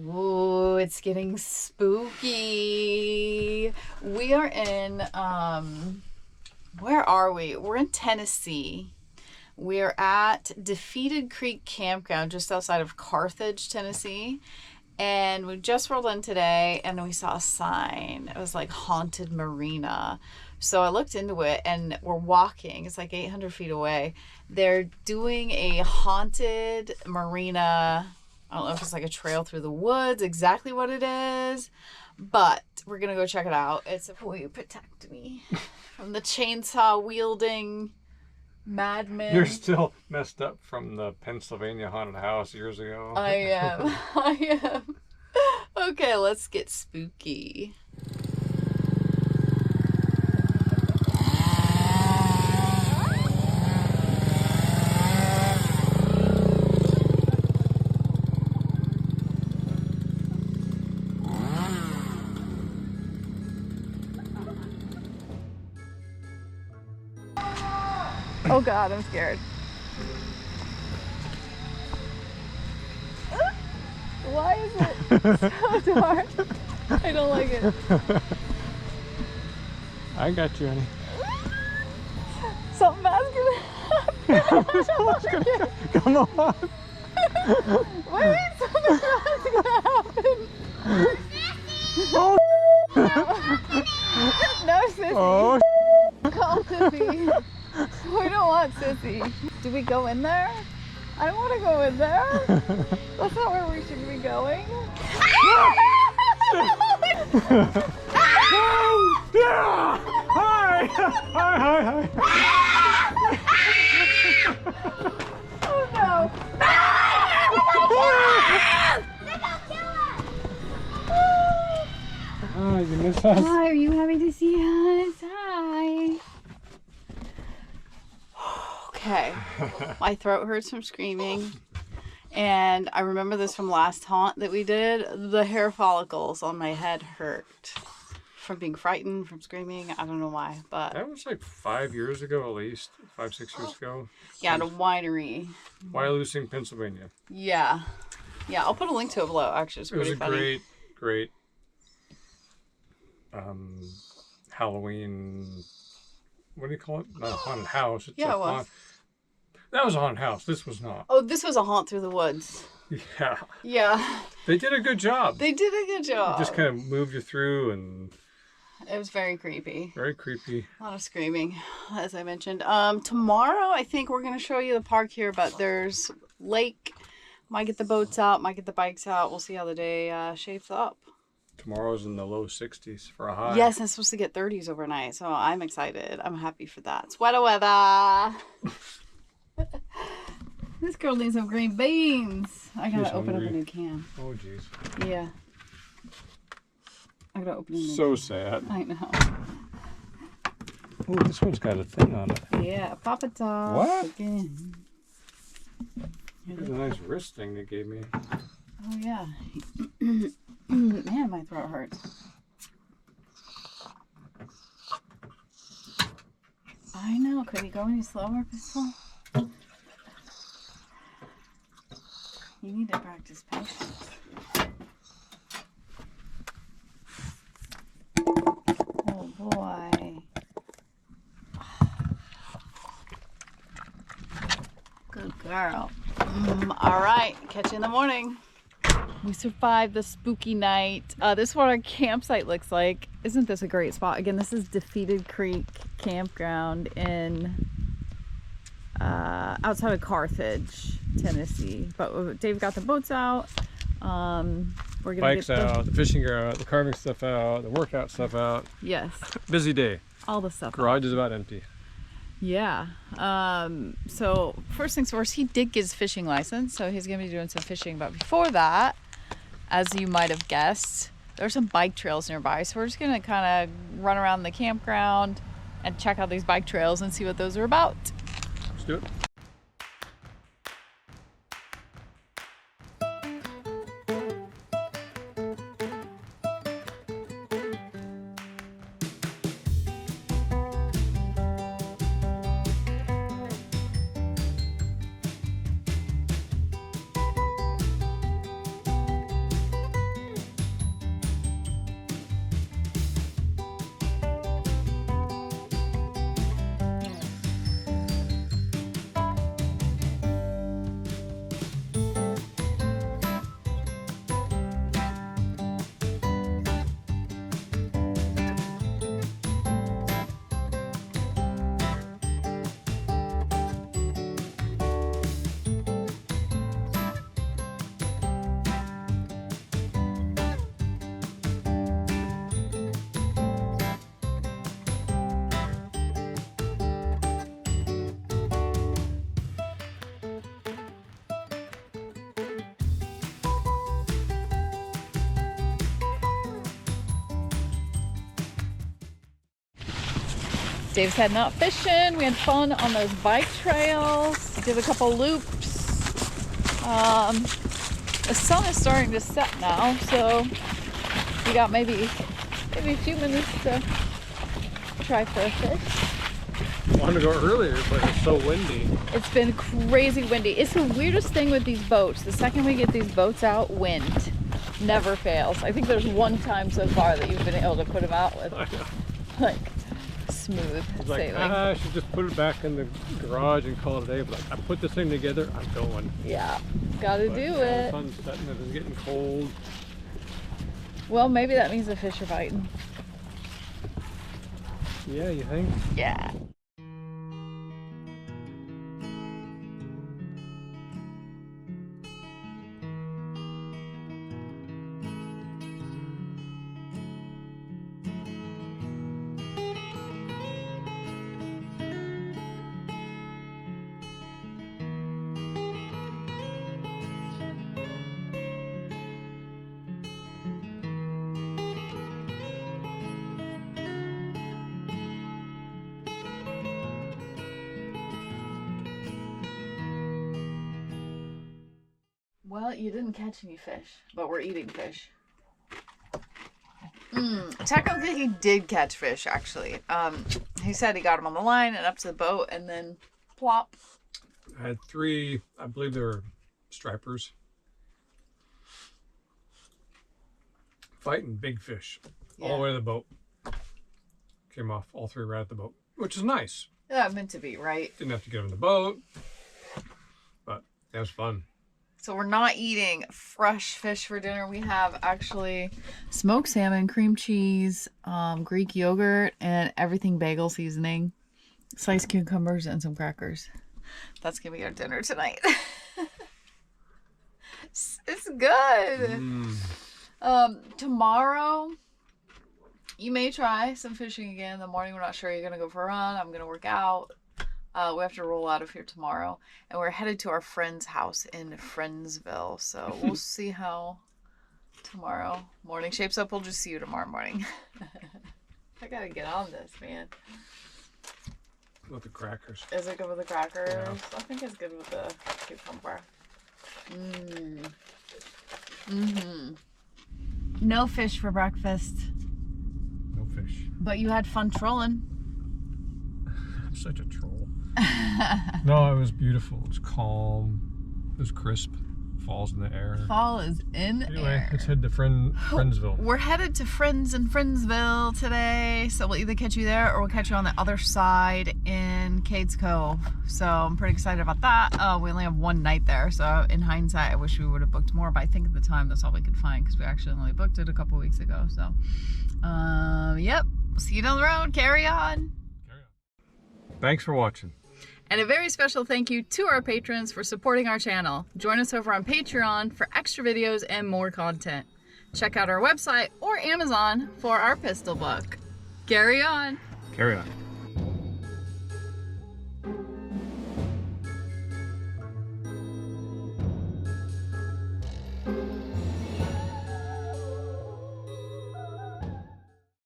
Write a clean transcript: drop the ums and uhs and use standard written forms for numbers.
Ooh, it's getting spooky. We are in, where are we? We're in Tennessee. We're at Defeated Creek Campground just outside of Carthage, Tennessee. And we just rolled in today and we saw a sign. It was like Haunted Marina. So I looked into it and we're walking. It's like 800 feet away. They're doing a haunted marina. I don't know if it's like a trail through the woods, exactly what it is. But we're going to go check it out. It's Will you protect me from the chainsaw wielding madman? You're still messed up from the Pennsylvania haunted house years ago. I am. Okay, let's get spooky. Oh God, I'm scared. Why is it so dark? I don't like it. I got you, honey. Something bad's gonna happen. Come on. Wait, something bad's gonna happen. Oh. No, Sissy. Oh. Call Sissy. We don't want Sissy. Do we go in there? I don't want to go in there. That's not where we should be going. Hi. Oh no. Oh, you miss us? Hi, are you happy to see us? Hi. Okay. My throat hurts from screaming. And I remember this from last haunt that we did. The hair follicles on my head hurt from being frightened, from screaming. I don't know why, but That was like 5 years ago, at least 5-6 years ago. yeah, at a winery. Wyalusing, Pennsylvania. Yeah, I'll put a link to it below. Actually, it's It was pretty a funny. great Halloween. What do you call it? Not a haunted house. It's Yeah, a it was. That was a haunted house. This was not. Oh, this was a haunt through the woods. Yeah. Yeah, They did a good job. they did a good job. Just kind of moved you through, and It was very creepy. very creepy. A lot of screaming, as I mentioned. Tomorrow, I think we're going to show you the park here, but there's lake. Might get the boats out, might get the bikes out. We'll see how the day shapes up. Tomorrow's in the low 60s for a high. Yes, and it's supposed to get 30s overnight, so I'm excited. I'm happy for that. Sweater weather. This girl needs some green beans. I gotta She's open up a hungry. new can. Oh, jeez. Yeah. I gotta open a new So can. sad. I know. Oh, this one's got a thing on it. Yeah, Papa Top. What? Again. There's a nice wrist thing they gave me. Oh, yeah. Man, my throat hurts. I know. Could he go any slower, Pistol? You need to practice patience. Oh, boy. Good girl. All right. Catch you in the morning. We survived the spooky night. This is what our campsite looks like. Isn't this a great spot? Again, this is Defeated Creek Campground in outside of Carthage, Tennessee. But Dave got the boats out. We're gonna Bikes get out, the fishing gear out, the carving stuff out, the workout stuff out. Yes, Busy day. all the stuff. Garage is about empty. Yeah. So first things first, he did get his fishing license, so he's gonna be doing some fishing. But before that, as you might have guessed, there's some bike trails nearby. So we're just gonna kind of run around the campground and check out these bike trails and see what those are about. Let's do it. Dave's heading out fishing. We had fun on those bike trails. Did a couple loops. The sun is starting to set now, so we got maybe a few minutes to try for a fish. I wanted to go earlier, but it's so windy. It's been crazy windy. It's the weirdest thing with these boats. The second we get these boats out, wind never fails. I think there's one time so far that you've been able to put them out with like smooth sailing. I should just put it back in the garage and call it a day. But I put this thing together, I'm going. Yeah, gotta do it. The sun's setting, it is getting cold. Well, maybe that means the fish are biting. Yeah, you think? Yeah. Well, you didn't catch any fish, but we're eating fish. Technically, he did catch fish, actually. He said he got them on the line and up to the boat, and then plop. I had 3, I believe they were stripers. Fighting big fish all the way to the boat. Came off all 3 right at the boat, which is nice. Yeah, meant to be, right? Didn't have to get them in the boat, but that was fun. So we're not eating fresh fish for dinner. We have actually smoked salmon, cream cheese, Greek yogurt, and everything bagel seasoning, sliced cucumbers, and some crackers. That's going to be our dinner tonight. It's good. Tomorrow, you may try some fishing again in the morning. We're not sure. You're going to go for a run. I'm going to work out. We have to roll out of here tomorrow, and we're headed to our friend's house in Friendsville. So we'll see how tomorrow morning shapes up. We'll just see you tomorrow morning. I gotta get on this, man. With the crackers. Is it good with the crackers? Yeah. I think it's good with the cucumber. No fish for breakfast. No fish. But you had fun trolling. I'm such a troll. No, it was beautiful. It was calm. It was crisp. Fall's in the air. Fall is in Anyway, air. let's head to Friendsville. We're headed to Friends in Friendsville today, so we'll either catch you there or we'll catch you on the other side in Cades Cove. So I'm pretty excited about that. We only have one night there, so in hindsight, I wish we would have booked more, but I think at the time that's all we could find because we actually only booked it a couple weeks ago. So, yep. See you down the road. Carry on. Thanks for watching. And a very special thank you to our patrons for supporting our channel. Join us over on Patreon for extra videos and more content. Check out our website or Amazon for our pistol book. Carry on. Carry on.